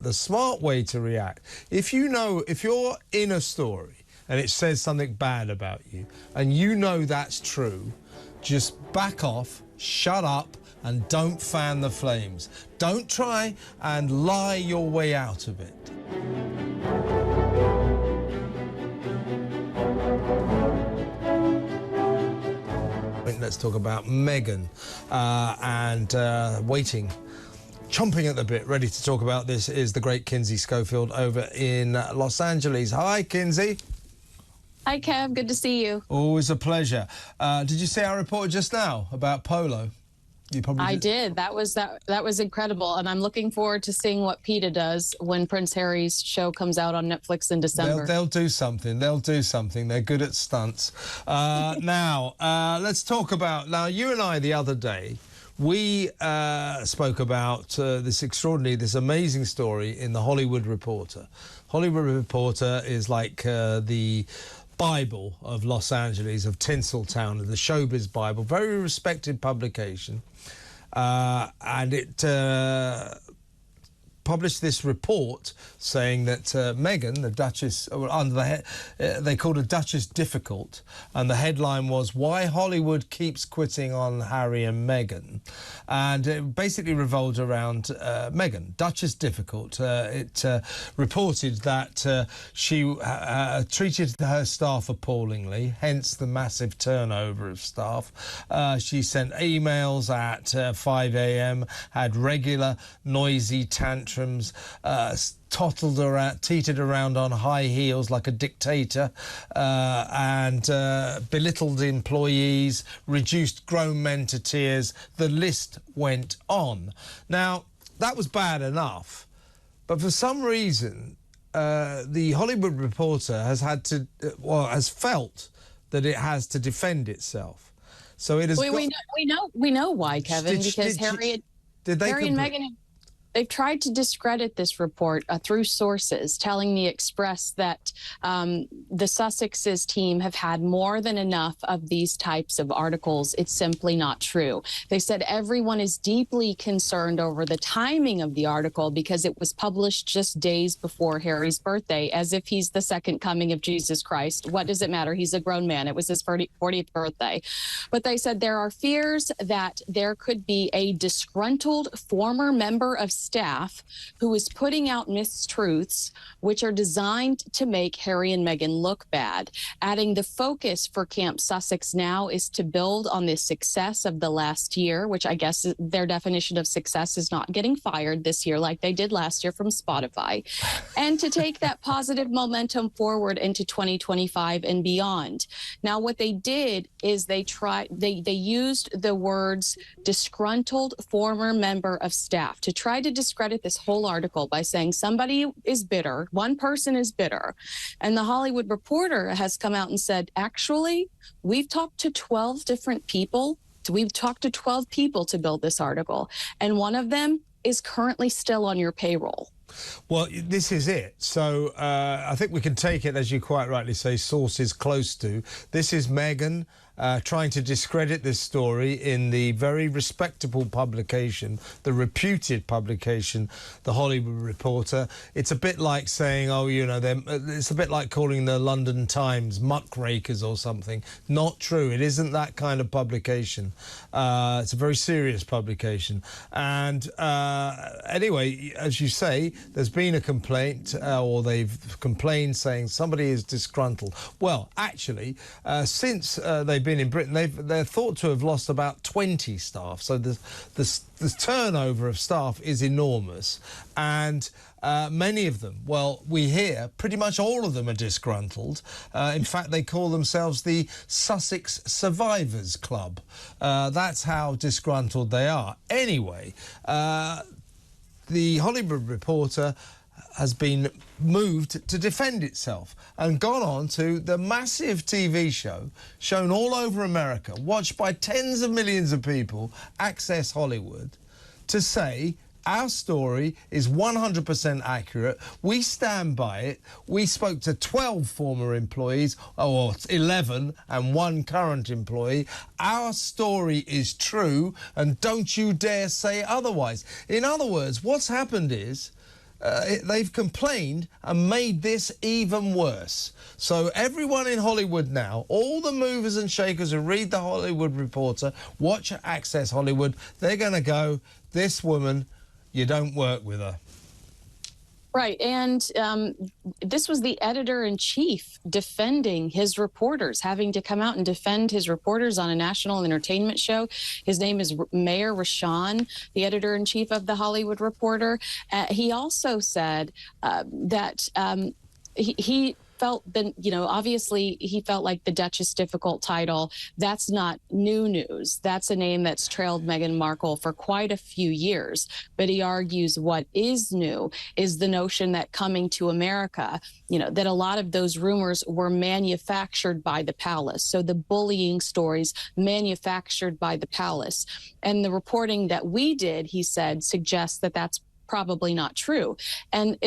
The smart way to react, if you're in a story and it says something bad about you and you know that's true, just back off, shut up and don't fan the flames. Don't try and lie your way out of it. Let's talk about Meghan and waiting. Chomping at the bit, ready to talk about this, is the great Kinsey Schofield over in Los Angeles. Hi, Kinsey. Hi, Kev. Good to see you. Always a pleasure. Did you see our report just now about Polo? You probably did. That was incredible, and I'm looking forward to seeing what PETA does when Prince Harry's show comes out on Netflix in December. They'll do something. They'll do something. They're good at stunts. Now, let's talk about... Now, you and I the other day, we spoke about this amazing story in the Hollywood Reporter. Hollywood Reporter is like the Bible of Los Angeles, of Tinseltown, of the showbiz Bible. Very respected publication. And it published this report saying that Meghan, the Duchess, they called her Duchess difficult, and the headline was "Why Hollywood Keeps Quitting on Harry and Meghan," and it basically revolved around Meghan, Duchess difficult. It reported that she treated her staff appallingly, hence the massive turnover of staff. She sent emails at 5 a.m, had regular noisy tantrums, teetered around on high heels like a dictator, and belittled employees, reduced grown men to tears. The list went on. Now, that was bad enough, but for some reason, the Hollywood Reporter has has felt that it has to defend itself. So it has. We know why, Kevin, because Harry and Meghan. They've tried to discredit this report through sources telling the Express that the Sussex's team have had more than enough of these types of articles. It's simply not true. They said everyone is deeply concerned over the timing of the article because it was published just days before Harry's birthday, as if he's the second coming of Jesus Christ. What does it matter? He's a grown man. It was his 40th birthday. But they said there are fears that there could be a disgruntled former member of staff who is putting out mistruths which are designed to make Harry and Meghan look bad, adding the focus for Camp Sussex now is to build on the success of the last year, which I guess their definition of success is not getting fired this year like they did last year from Spotify, and to take that positive momentum forward into 2025 and beyond. Now, what they did is they used the words disgruntled former member of staff to try to discredit this whole article by saying somebody is bitter, one person is bitter. And the Hollywood Reporter has come out and said, actually, we've talked to 12 different people. We've talked to 12 people to build this article, and one of them is currently still on your payroll. Well, this is it. So I think we can take it, as you quite rightly say, sources close to. This is Meghan trying to discredit this story in the very respectable publication, the reputed publication, the Hollywood Reporter. It's a bit like saying, oh, you know, it's a bit like calling the London Times muckrakers or something. Not true. It isn't that kind of publication. It's a very serious publication. And anyway, as you say, there's been a complaint, or they've complained saying somebody is disgruntled. Well, actually, since they've been in Britain, they're thought to have lost about 20 staff. So the turnover of staff is enormous, and many of them, well, we hear pretty much all of them are disgruntled. In fact, they call themselves the Sussex Survivors Club. That's how disgruntled they are. Anyway, the Hollywood Reporter has been moved to defend itself and gone on to the massive TV show shown all over America, watched by tens of millions of people, Access Hollywood, to say our story is 100% accurate. We stand by it. We spoke to 12 former employees, or 11 and one current employee. Our story is true, and don't you dare say otherwise. In other words, what's happened is they've complained and made this even worse. So everyone in Hollywood now, all the movers and shakers who read the Hollywood Reporter, watch Access Hollywood, they're going to go, this woman, you don't work with her. Right. And this was the editor-in-chief defending his reporters, having to come out and defend his reporters on a national entertainment show. His name is Mayor Rashan, the editor-in-chief of the Hollywood Reporter. He also said that he felt that, you know, obviously he felt like the Duchess difficult title, that's not new news. That's a name that's trailed Meghan Markle for quite a few years. But he argues what is new is the notion that coming to America, you know, that a lot of those rumors were manufactured by the palace. So the bullying stories manufactured by the palace. And the reporting that we did, he said, suggests that that's probably not true. And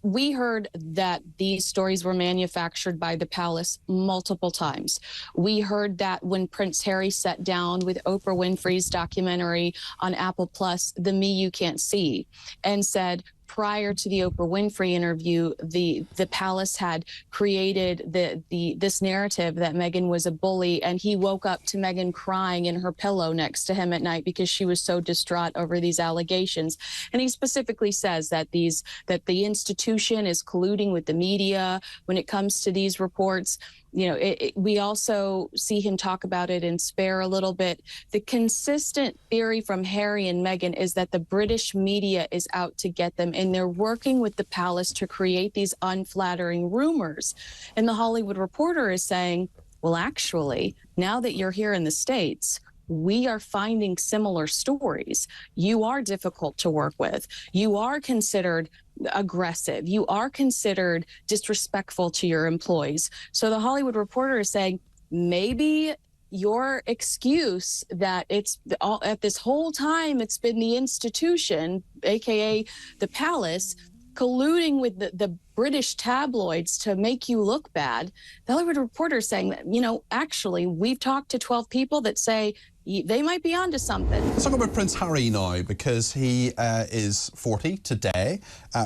we heard that these stories were manufactured by the palace multiple times. We heard that when Prince Harry sat down with Oprah Winfrey's documentary on Apple Plus, The Me You Can't See, and said, prior to the Oprah Winfrey interview, the palace had created this narrative that Meghan was a bully, and he woke up to Meghan crying in her pillow next to him at night because she was so distraught over these allegations. And he specifically says that the institution is colluding with the media when it comes to these reports. You know, we also see him talk about it in Spare a little bit. The consistent theory from Harry and Meghan is that the British media is out to get them, and they're working with the palace to create these unflattering rumors. And the Hollywood Reporter is saying, well, actually, now that you're here in the States, we are finding similar stories. You are difficult to work with. You are considered aggressive. You are considered disrespectful to your employees. So the Hollywood Reporter is saying, maybe your excuse that it's all at this whole time, it's been the institution, AKA the palace, colluding with the British tabloids to make you look bad. The Hollywood Reporter is saying that, you know, actually, we've talked to 12 people that say they might be onto something. Let's talk about Prince Harry now, because he is 40 today.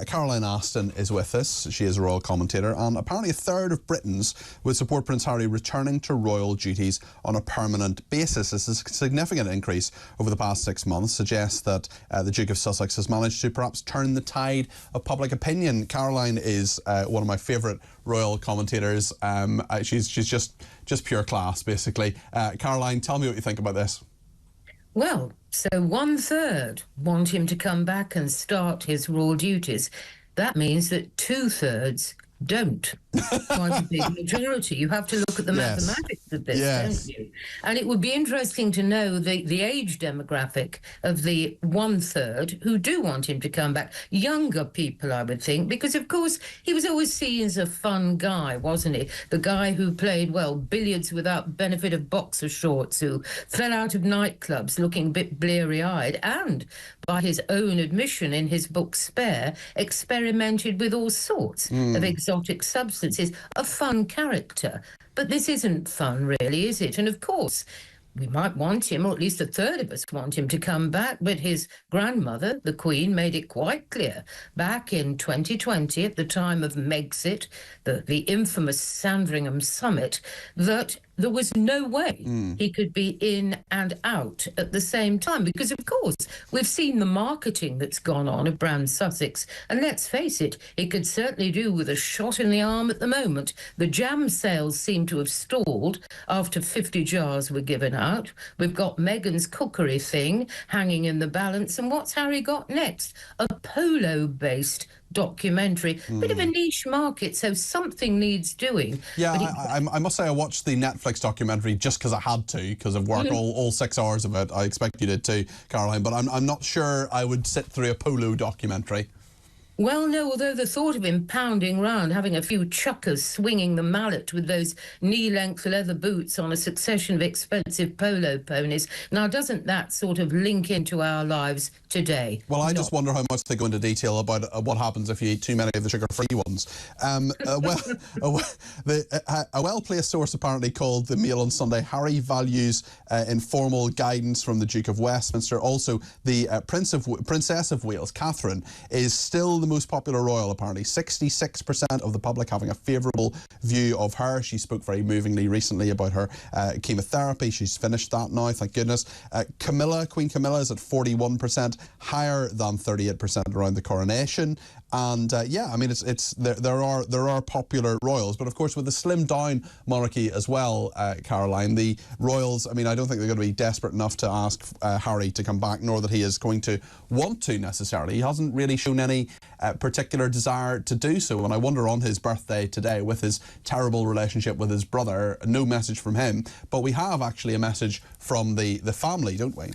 Caroline Aston is with us. She is a royal commentator, and apparently a third of Britons would support Prince Harry returning to royal duties on a permanent basis. This is a significant increase over the past 6 months, suggests that the Duke of Sussex has managed to perhaps turn the tide of public opinion. Caroline is one of my favourite royal commentators. She's just pure class, basically. Caroline, tell me what you think about this. Well, so 1/3 want him to come back and start his royal duties. That means that 2/3 don't. Quite a big majority. You have to look at the mathematics of this, don't you? And it would be interesting to know the age demographic of the 1/3 who do want him to come back. Younger people, I would think, because, of course, he was always seen as a fun guy, wasn't he? The guy who played, well, billiards without benefit of boxer shorts, who fell out of nightclubs looking a bit bleary-eyed, and, by his own admission in his book Spare, experimented with all sorts of exotic substances. A fun character. But this isn't fun, really, is it? And of course, we might want him, or at least a third of us want him to come back, but his grandmother, the Queen, made it quite clear back in 2020, at the time of Megxit, the infamous Sandringham summit, that there was no way he could be in and out at the same time, because, of course, we've seen the marketing that's gone on of brand Sussex, and let's face it, it could certainly do with a shot in the arm at the moment. The jam sales seem to have stalled after 50 jars were given out. We've got Meghan's cookery thing hanging in the balance, and what's Harry got next? A Polo-based documentary. Bit of a niche market, so something needs doing. Yeah, I must say I watched the Netflix documentary just because I had to, because I've worked all 6 hours of it. I expect you did too, Caroline, but I'm not sure I would sit through a Polo documentary. Well, no, although the thought of him pounding round, having a few chuckers swinging the mallet with those knee-length leather boots on a succession of expensive polo ponies, now doesn't that sort of link into our lives today? Well, I just wonder how much they go into detail about what happens if you eat too many of the sugar-free ones. A well-placed source apparently called the Mail on Sunday, Harry values informal guidance from the Duke of Westminster. Also, the Princess of Wales, Catherine, is still the most popular royal, apparently. 66% of the public having a favourable view of her. She spoke very movingly recently about her chemotherapy. She's finished that now, thank goodness. Queen Camilla is at 41%, higher than 38% around the coronation. And yeah, I mean, there are popular royals, but of course with the slimmed down monarchy as well, Caroline, the royals, I mean, I don't think they're going to be desperate enough to ask Harry to come back, nor that he is going to want to necessarily. He hasn't really shown any particular desire to do so, and I wonder on his birthday today, with his terrible relationship with his brother, no message from him, but we have actually a message from the family, don't we?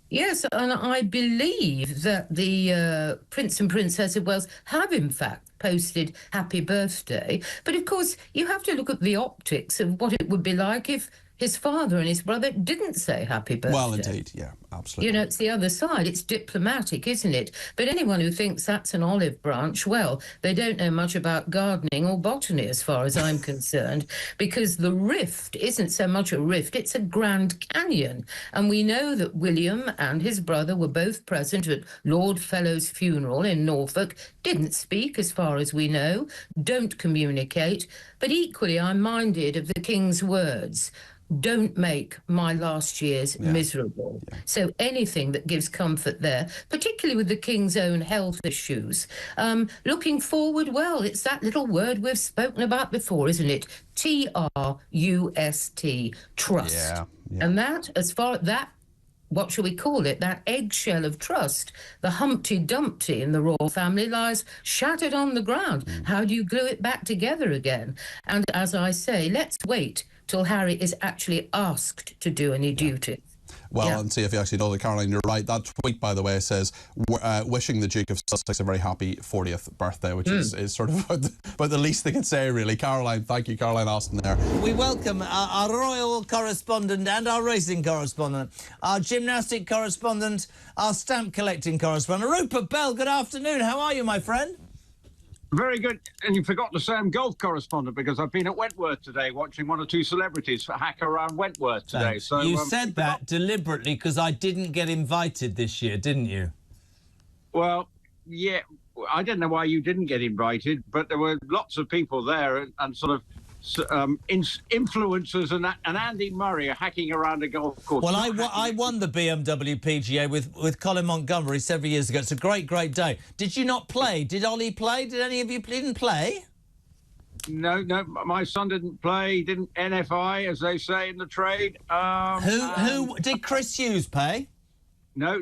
Yes, and I believe that the Prince and Princess of Wales have, in fact, posted happy birthday. But, of course, you have to look at the optics of what it would be like if his father and his brother didn't say happy birthday. Well, indeed, yeah, absolutely. You know, it's the other side. It's diplomatic, isn't it? But anyone who thinks that's an olive branch, well, they don't know much about gardening or botany as far as I'm concerned, because the rift isn't so much a rift, it's a Grand Canyon. And we know that William and his brother were both present at Lord Fellow's funeral in Norfolk, didn't speak as far as we know, don't communicate. But equally, I'm minded of the King's words. Don't make my last years miserable. Yeah. So anything that gives comfort there, particularly with the King's own health issues. Looking forward, well, it's that little word we've spoken about before, isn't it? T-R-U-S-T, trust. Yeah. And that, as far as that, what shall we call it, that eggshell of trust, the Humpty Dumpty in the royal family lies shattered on the ground. How do you glue it back together again? And as I say, let's wait till Harry is actually asked to do any duty. Well, and see if he actually does it. Caroline, you're right. That tweet, by the way, says, wishing the Duke of Sussex a very happy 40th birthday, which is sort of about the least they could say, really. Caroline, thank you, Caroline Austin there. We welcome our royal correspondent and our racing correspondent, our gymnastic correspondent, our stamp collecting correspondent. Rupert Bell, good afternoon. How are you, my friend? Very good. And you forgot to say I'm golf correspondent, because I've been at Wentworth today watching one or two celebrities hack around Wentworth today. Thanks. So you said that deliberately because I didn't get invited this year, didn't you? Well, yeah, I don't know why you didn't get invited, but there were lots of people there and sort of influencers, and Andy Murray are hacking around a golf course. Well, I won the BMW PGA with Colin Montgomery several years ago. It's a great day. Did you not play? Did Ollie play? Did any of you didn't play? No, my son didn't play. Didn't NFI, as they say in the trade. Who did Chris Hughes play? No.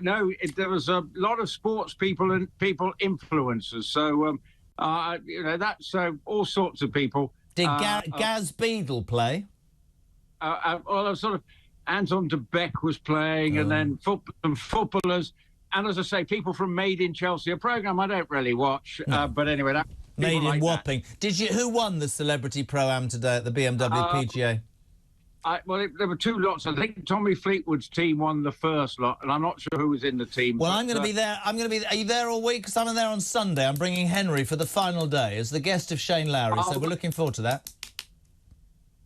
There was a lot of sports people and influencers. So, you know, that's all sorts of people. Did Gaz Beadle play? Well, sort of Anton de Beek was playing, and then some footballers, and as I say, people from Made in Chelsea, a programme I don't really watch, but anyway, that Made in like Wapping. Who won the Celebrity Pro-Am today at the BMW PGA? Well, there were two lots. I think Tommy Fleetwood's team won the first lot, and I'm not sure who was in the team. Well, I'm going to be there. Are you there all week? Because I'm there on Sunday. I'm bringing Henry for the final day as the guest of Shane Lowry, so we're looking forward to that.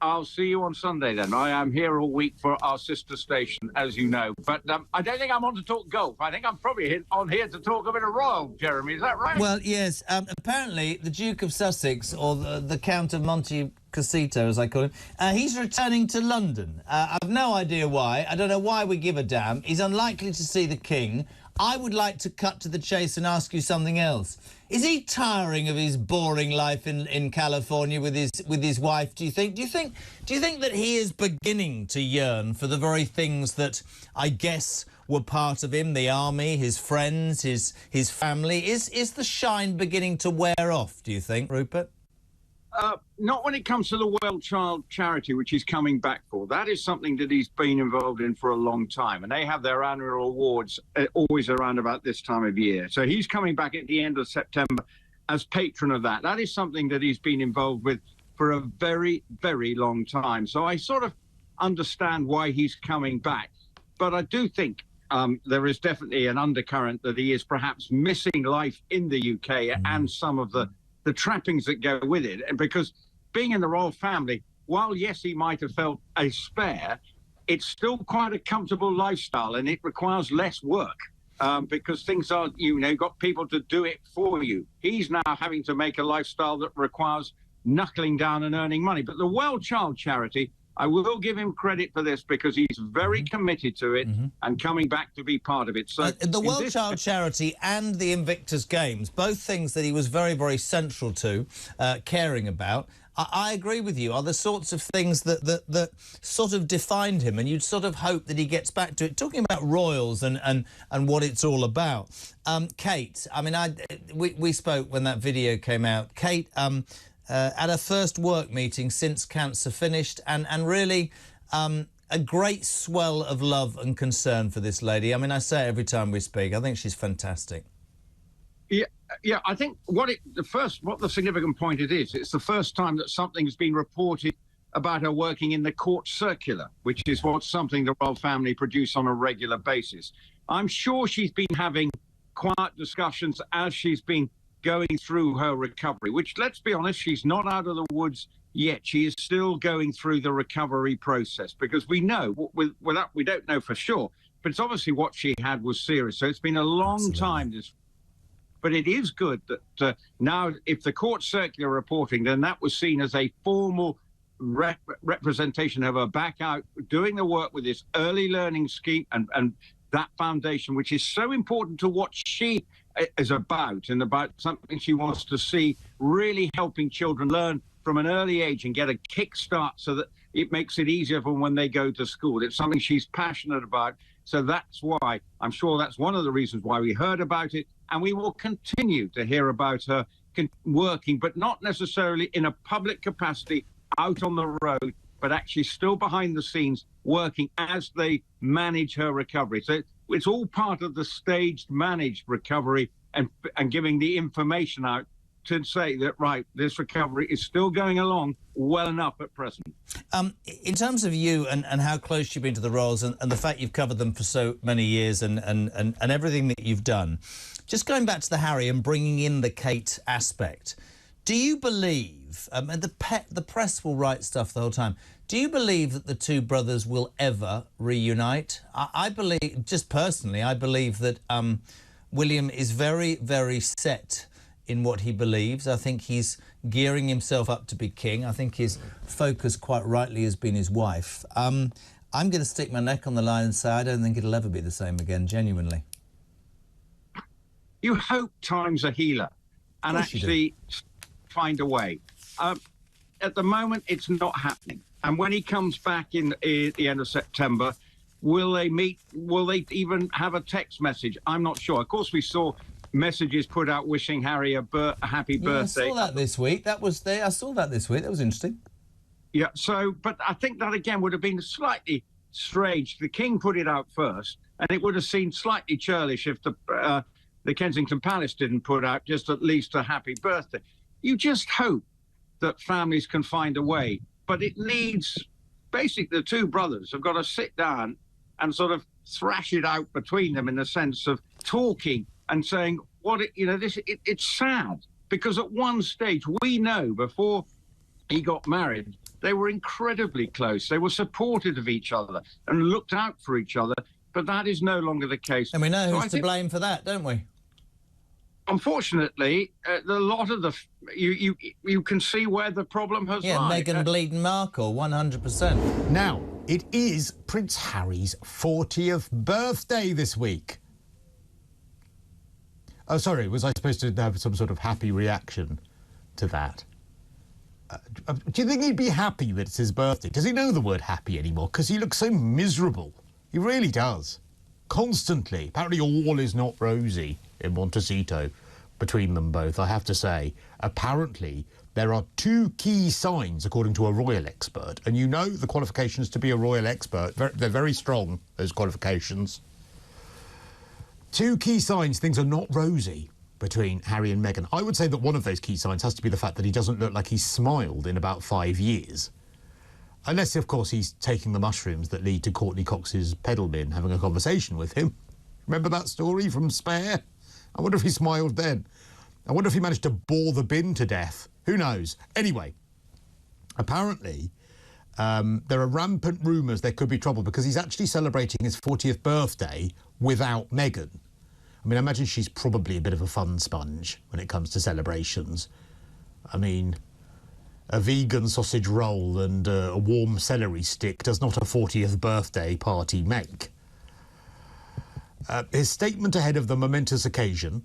I'll see you on Sunday then. I am here all week for our sister station, as you know. But I don't think I'm on to talk golf. I think I'm probably on here to talk a bit of royal, Jeremy. Is that right? Well, yes. Apparently, the Duke of Sussex, or the Count of Monte Cristo, as I call him, he's returning to London. I've no idea why. I don't know why we give a damn. He's unlikely to see the King. I would like to cut to the chase and ask you something else. Is he tiring of his boring life in California with his wife, do you think? Do you think that he is beginning to yearn for the very things that I guess were part of him, the army, his friends, his family? Is the shine beginning to wear off, do you think, Rupert? Not when it comes to the World Child Charity, which he's coming back for. That is something that he's been involved in for a long time, and they have their annual awards always around about this time of year. So he's coming back at the end of September as patron of that. That is something that he's been involved with for a very, very long time. So I sort of understand why he's coming back. But I do think there is definitely an undercurrent that he is perhaps missing life in the UK and some of the trappings that go with it. And because being in the royal family, while yes, he might have felt a spare, it's still quite a comfortable lifestyle, and it requires less work. because things are, you've got people to do it for you. He's now having to make a lifestyle that requires knuckling down and earning money. But the Well Child charity, I will give him credit for this because he's very committed to it and coming back to be part of it. So the Well Child charity and the Invictus Games, both things that he was very, very central to, caring about, I agree with you, are the sorts of things that sort of defined him, and you'd sort of hope that he gets back to it. Talking about royals and what it's all about. Kate, I mean, we spoke when that video came out. Kate, at her first work meeting since cancer finished, and really a great swell of love and concern for this lady. I mean, I say it every time we speak. I think she's fantastic. Yeah, I think what the significant point it's the first time that something's been reported about her working in the court circular, which is something the royal family produce on a regular basis. I'm sure she's been having quiet discussions as she's been going through her recovery, which, let's be honest, she's not out of the woods yet. She is still going through the recovery process, because we know, we don't know for sure, but it's obviously what she had was serious. So it's been a long time. But it is good that now, if the court circular reporting, then that was seen as a formal representation of her back out doing the work with this early learning scheme and that foundation, which is so important to what she is about, and about something she wants to see really helping children learn from an early age and get a kickstart so that it makes it easier for when they go to school. It's something she's passionate about. So that's why, I'm sure that's one of the reasons why we heard about it. And we will continue to hear about her working, but not necessarily in a public capacity out on the road, but actually still behind the scenes working as they manage her recovery. So it's all part of the staged, managed recovery and giving the information out to say that, right, this recovery is still going along well enough at present. In terms of you and how close you've been to the royals and the fact you've covered them for so many years and everything that you've done, just going back to the Harry and bringing in the Kate aspect, do you believe, and the press will write stuff the whole time, do you believe that the two brothers will ever reunite? I believe, just personally, I believe that William is very, very set in what he believes. I think he's gearing himself up to be king. I think his focus, quite rightly, has been his wife. I'm going to stick my neck on the line and say I don't think it'll ever be the same again, genuinely. You hope time's a healer and actually find a way. At the moment, it's not happening. And when he comes back in the end of September, will they meet? Will they even have a text message? I'm not sure. Of course, we saw messages put out wishing Harry a happy birthday. I saw that this week. That was there. I saw that this week. That was interesting. Yeah. So, but I think that again would have been slightly strange. The king put it out first, and it would have seemed slightly churlish if the Kensington Palace didn't put out just at least a happy birthday. You just hope that families can find a way, but it needs basically the two brothers have got to sit down and sort of thrash it out between them in the sense of talking and saying it's sad, because at one stage we know before he got married they were incredibly close. They were supportive of each other and looked out for each other, but that is no longer the case. And we know who's to blame for that, don't we? Unfortunately, a lot of you can see where the problem has lied. Meghan bleeding Markle, 100%. Now, it is Prince Harry's 40th birthday this week. Oh, sorry, was I supposed to have some sort of happy reaction to that? Do you think he'd be happy that it's his birthday? Does he know the word happy anymore? Because he looks so miserable. He really does. Constantly. Apparently all is not rosy in Montecito between them both, I have to say. Apparently there are two key signs, according to a royal expert, and you know the qualifications to be a royal expert. They're very strong, those qualifications. Two key signs things are not rosy between Harry and Meghan. I would say that one of those key signs has to be the fact that he doesn't look like he's smiled in about 5 years. Unless, of course, he's taking the mushrooms that lead to Courtney Cox's pedal bin having a conversation with him. Remember that story from Spare? I wonder if he smiled then. I wonder if he managed to bore the bin to death. Who knows? Anyway, apparently, there are rampant rumours there could be trouble because he's actually celebrating his 40th birthday without Meghan. I mean, I imagine she's probably a bit of a fun sponge when it comes to celebrations. I mean, a vegan sausage roll and a warm celery stick does not a 40th birthday party make. His statement ahead of the momentous occasion,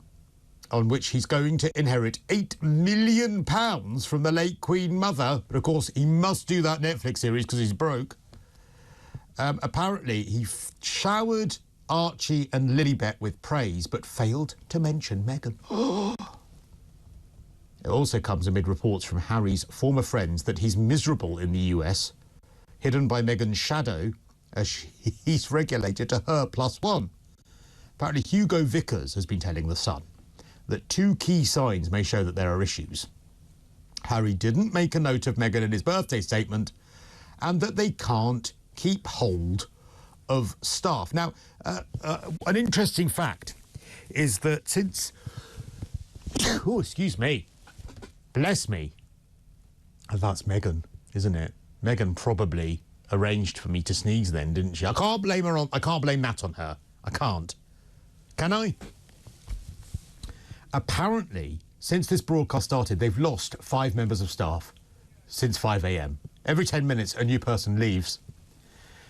on which he's going to inherit £8 million from the late Queen Mother, but of course he must do that Netflix series because he's broke. Apparently he showered Archie and Lilibet with praise, but failed to mention Meghan. It also comes amid reports from Harry's former friends that he's miserable in the US, hidden by Meghan's shadow as he's regulated to her +1. Apparently Hugo Vickers has been telling The Sun that 2 key signs may show that there are issues. Harry didn't make a note of Meghan in his birthday statement, and that they can't keep hold of staff. Now, an interesting fact is that since... oh, excuse me. Bless me. That's Meghan, isn't it? Meghan probably arranged for me to sneeze then, didn't she? I can't blame that on her. I can't. Can I? Apparently, since this broadcast started, they've lost 5 members of staff since 5 a.m. Every 10 minutes, a new person leaves.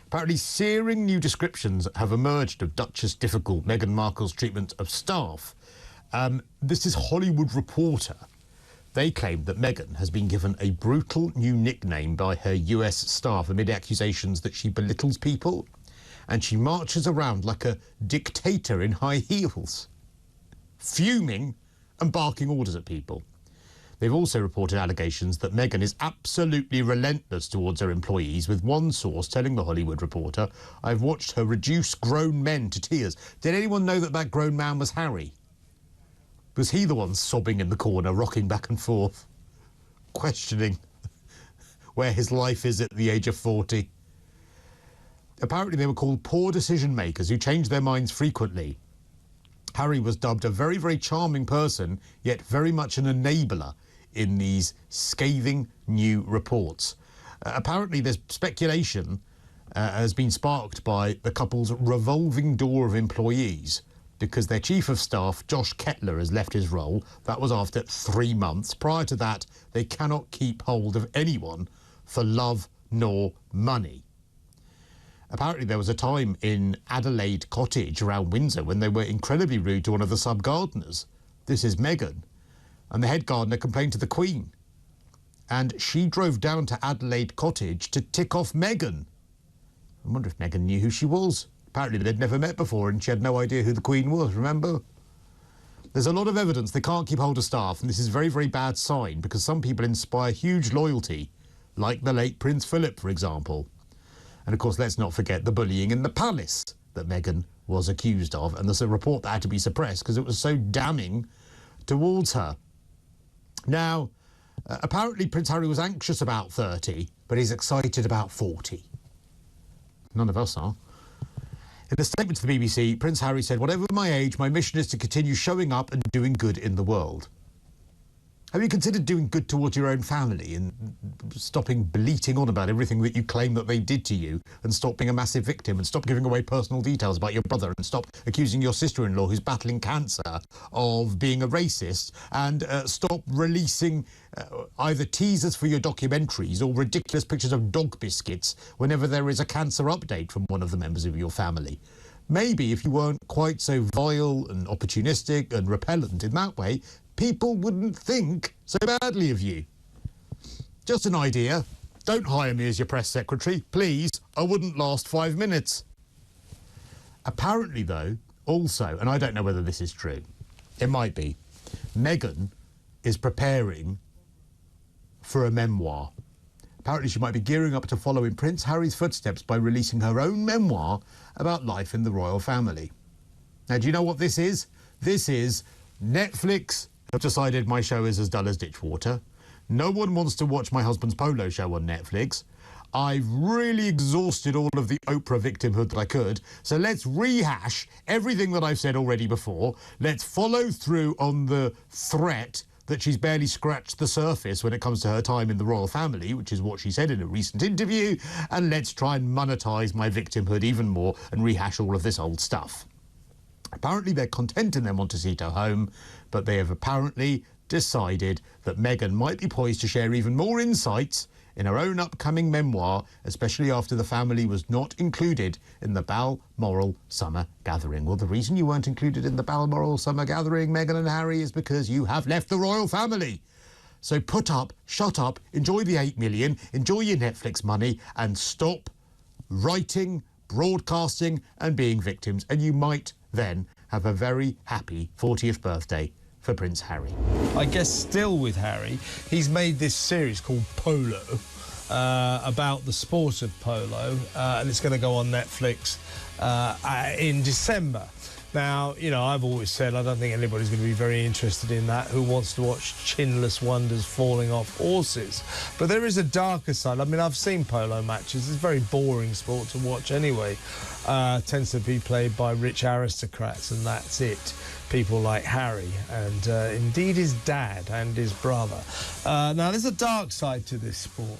Apparently, searing new descriptions have emerged of Duchess difficult Meghan Markle's treatment of staff. This is Hollywood Reporter. They claim that Meghan has been given a brutal new nickname by her US staff amid accusations that she belittles people and she marches around like a dictator in high heels, fuming and barking orders at people. They've also reported allegations that Meghan is absolutely relentless towards her employees, with one source telling The Hollywood Reporter, "I've watched her reduce grown men to tears." Did anyone know that that grown man was Harry? Was he the one sobbing in the corner, rocking back and forth, questioning where his life is at the age of 40? Apparently they were called poor decision makers who changed their minds frequently. Harry was dubbed a very, very charming person, yet very much an enabler in these scathing new reports. Apparently there's speculation has been sparked by the couple's revolving door of employees, because their chief of staff, Josh Kettler, has left his role. That was after 3 months. Prior to that, they cannot keep hold of anyone for love nor money. Apparently there was a time in Adelaide Cottage around Windsor when they were incredibly rude to one of the sub-gardeners. This is Meghan. And the head gardener complained to the Queen. And she drove down to Adelaide Cottage to tick off Meghan. I wonder if Meghan knew who she was. Apparently they'd never met before and she had no idea who the Queen was, remember? There's a lot of evidence they can't keep hold of staff, and this is a very, very bad sign because some people inspire huge loyalty, like the late Prince Philip, for example. And of course, let's not forget the bullying in the palace that Meghan was accused of, and there's a report that had to be suppressed because it was so damning towards her. Now, apparently Prince Harry was anxious about 30, but he's excited about 40. None of us are. In a statement to the BBC, Prince Harry said, "Whatever my age, my mission is to continue showing up and doing good in the world." Have you considered doing good towards your own family and stopping bleating on about everything that you claim that they did to you, and stop being a massive victim, and stop giving away personal details about your brother, and stop accusing your sister-in-law who's battling cancer of being a racist, and stop releasing either teasers for your documentaries or ridiculous pictures of dog biscuits whenever there is a cancer update from one of the members of your family? Maybe if you weren't quite so vile and opportunistic and repellent in that way, people wouldn't think so badly of you. Just an idea. Don't hire me as your press secretary, please. I wouldn't last 5 minutes. Apparently, though, also, and I don't know whether this is true, it might be, Meghan is preparing for a memoir. Apparently she might be gearing up to follow in Prince Harry's footsteps by releasing her own memoir about life in the royal family. Now, do you know what this is? This is Netflix. I've decided my show is as dull as ditch water. No one wants to watch my husband's Polo show on Netflix. I've really exhausted all of the Oprah victimhood that I could. So let's rehash everything that I've said already before. Let's follow through on the threat that she's barely scratched the surface when it comes to her time in the royal family, which is what she said in a recent interview. And let's try and monetize my victimhood even more and rehash all of this old stuff. Apparently they're content in their Montecito home, but they have apparently decided that Meghan might be poised to share even more insights in her own upcoming memoir, especially after the family was not included in the Balmoral Summer Gathering. Well, the reason you weren't included in the Balmoral Summer Gathering, Meghan and Harry, is because you have left the royal family. So put up, shut up, enjoy the 8 million, enjoy your Netflix money, and stop writing, broadcasting and being victims. And you might then have a very happy 40th birthday for Prince Harry. I guess still with Harry, he's made this series called Polo, about the sport of polo, and it's going to go on Netflix in December. Now, you know, I've always said I don't think anybody's going to be very interested in that who wants to watch chinless wonders falling off horses. But there is a darker side. I mean, I've seen polo matches. It's a very boring sport to watch anyway. Tends to be played by rich aristocrats, and that's it. People like Harry and indeed his dad and his brother. Now, there's a dark side to this sport.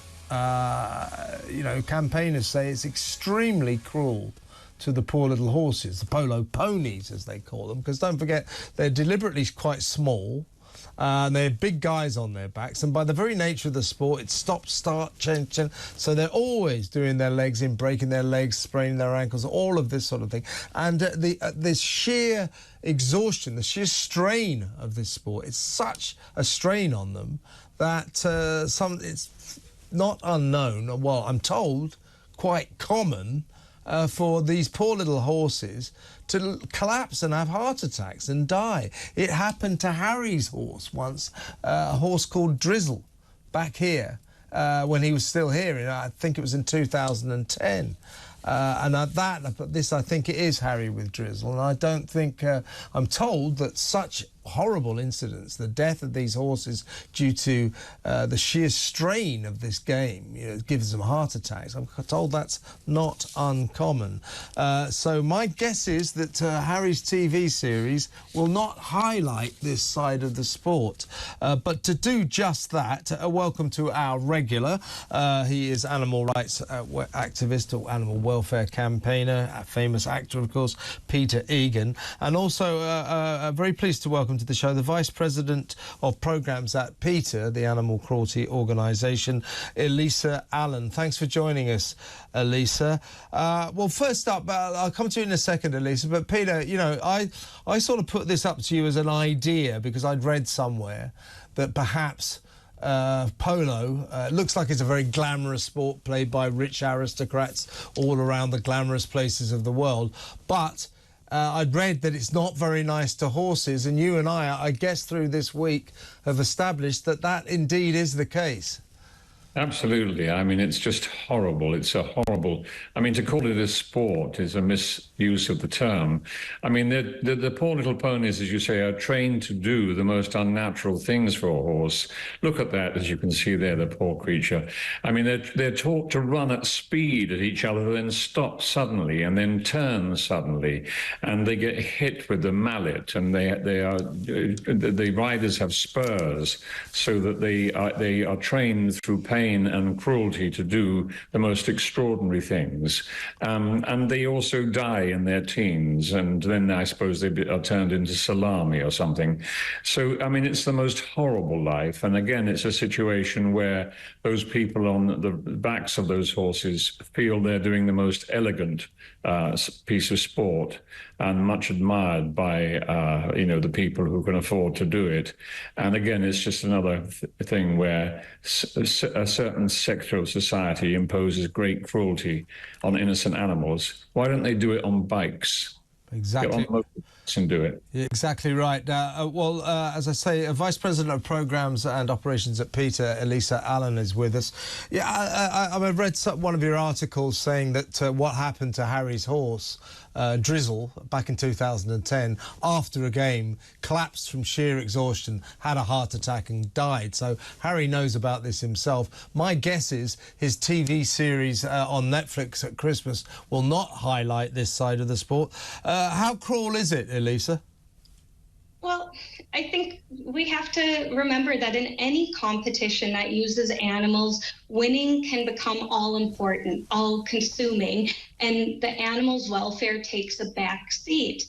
You know, campaigners say it's extremely cruel to the poor little horses, the polo ponies, as they call them, because don't forget, they're deliberately quite small, and they have big guys on their backs, and by the very nature of the sport, it's stop, start, change, so they're always doing their legs in, breaking their legs, spraining their ankles, all of this sort of thing. And the sheer exhaustion, the sheer strain of this sport, it's such a strain on them that it's not unknown, well, I'm told, quite common, for these poor little horses to collapse and have heart attacks and die. It happened to Harry's horse once, a horse called Drizzle, back here, when he was still here. I think it was in 2010. This, I think it is Harry with Drizzle, and I don't think, I'm told that such horrible incidents, the death of these horses due to the sheer strain of this game, you know, it gives them heart attacks. I'm told that's not uncommon. So my guess is that Harry's TV series will not highlight this side of the sport. But to do just that, welcome to our regular. He is animal rights activist or animal welfare campaigner, a famous actor, of course, Peter Egan, and also very pleased to welcome to the show the Vice President of Programmes at PETA, the animal cruelty organisation, Elisa Allen. Thanks for joining us, Elisa. Well, first up, I'll come to you in a second, Elisa, but Peter, you know, I sort of put this up to you as an idea because I'd read somewhere that perhaps polo looks like it's a very glamorous sport played by rich aristocrats all around the glamorous places of the world, but I'd read that it's not very nice to horses, and you and I guess through this week, have established that that indeed is the case. Absolutely. I mean, it's just horrible. It's a horrible... I mean, to call it a sport is a misuse of the term. I mean, the poor little ponies, as you say, are trained to do the most unnatural things for a horse. Look at that, as you can see there, the poor creature. I mean, they're taught to run at speed at each other, then stop suddenly, and then turn suddenly. And they get hit with the mallet, and the riders have spurs, so that they are trained through pain and cruelty to do the most extraordinary things. And they also die in their teens, and then I suppose they are turned into salami or something. So, I mean, it's the most horrible life. And again, it's a situation where those people on the backs of those horses feel they're doing the most elegant piece of sport, and much admired by, you know, the people who can afford to do it. And again, it's just another thing where a certain sector of society imposes great cruelty on innocent animals. Why don't they do it on bikes? Exactly. Get on and do it. Exactly right. Well, as I say, Vice President of Programmes and Operations at PETA, Elisa Allen, is with us. Yeah, I read one of your articles saying that what happened to Harry's horse, Drizzle, back in 2010, after a game, collapsed from sheer exhaustion, had a heart attack and died. So Harry knows about this himself. My guess is his TV series on Netflix at Christmas will not highlight this side of the sport. How cruel is it, Elisa? Well, I think we have to remember that in any competition that uses animals, winning can become all important, all consuming, and the animal's welfare takes a back seat.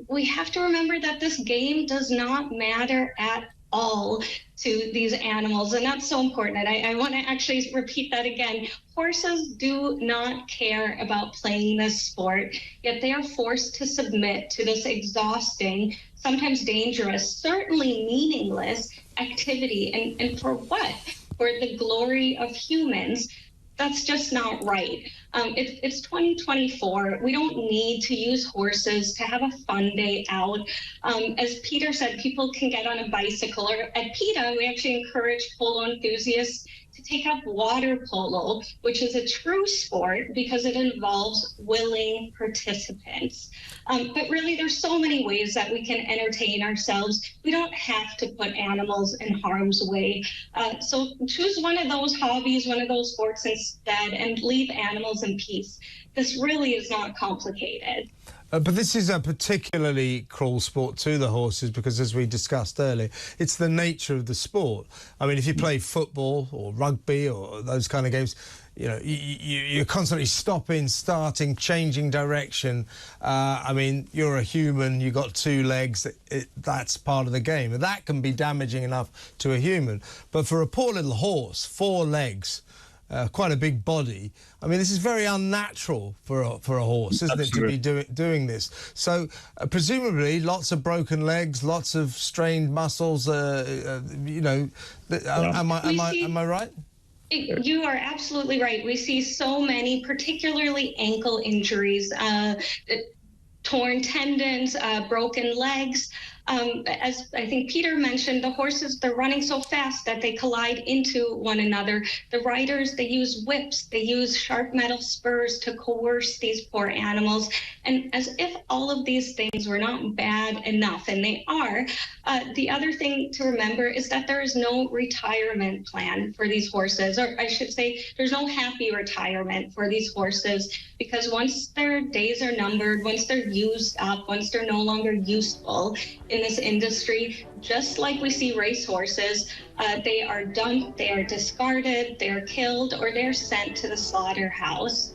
We have to remember that this game does not matter at all to these animals, and that's so important. And I want to actually repeat that again. Horses do not care about playing this sport, yet they are forced to submit to this exhausting, sometimes dangerous, certainly meaningless activity. And for what? For the glory of humans. That's just not right. It's 2024. We don't need to use horses to have a fun day out. As Peter said, people can get on a bicycle. Or at PETA, we actually encourage polo enthusiasts to take up water polo, which is a true sport because it involves willing participants. But really, there's so many ways that we can entertain ourselves. We don't have to put animals in harm's way. So choose one of those hobbies, one of those sports instead, and leave animals in peace. This really is not complicated. But this is a particularly cruel sport to the horses because, as we discussed earlier, it's the nature of the sport. I mean, if you play football or rugby or those kind of games, you know, you're constantly stopping, starting, changing direction. I mean, you're a human, you've got two legs, that's part of the game. And that can be damaging enough to a human. But for a poor little horse, 4 legs, quite a big body. I mean, this is very unnatural for a horse, isn't Absolutely. it, to be doing this? So, presumably, lots of broken legs, lots of strained muscles. You know, am I right? You are absolutely right. We see so many, particularly ankle injuries, torn tendons, broken legs. As I think Peter mentioned, the horses, they're running so fast that they collide into one another. The riders, they use whips, they use sharp metal spurs to coerce these poor animals. And as if all of these things were not bad enough, and they are, the other thing to remember is that there is no retirement plan for these horses, or I should say there's no happy retirement for these horses, because once their days are numbered, once they're used up, once they're no longer useful in this industry, just like we see racehorses, they are dumped, they are discarded, they are killed, or they're sent to the slaughterhouse.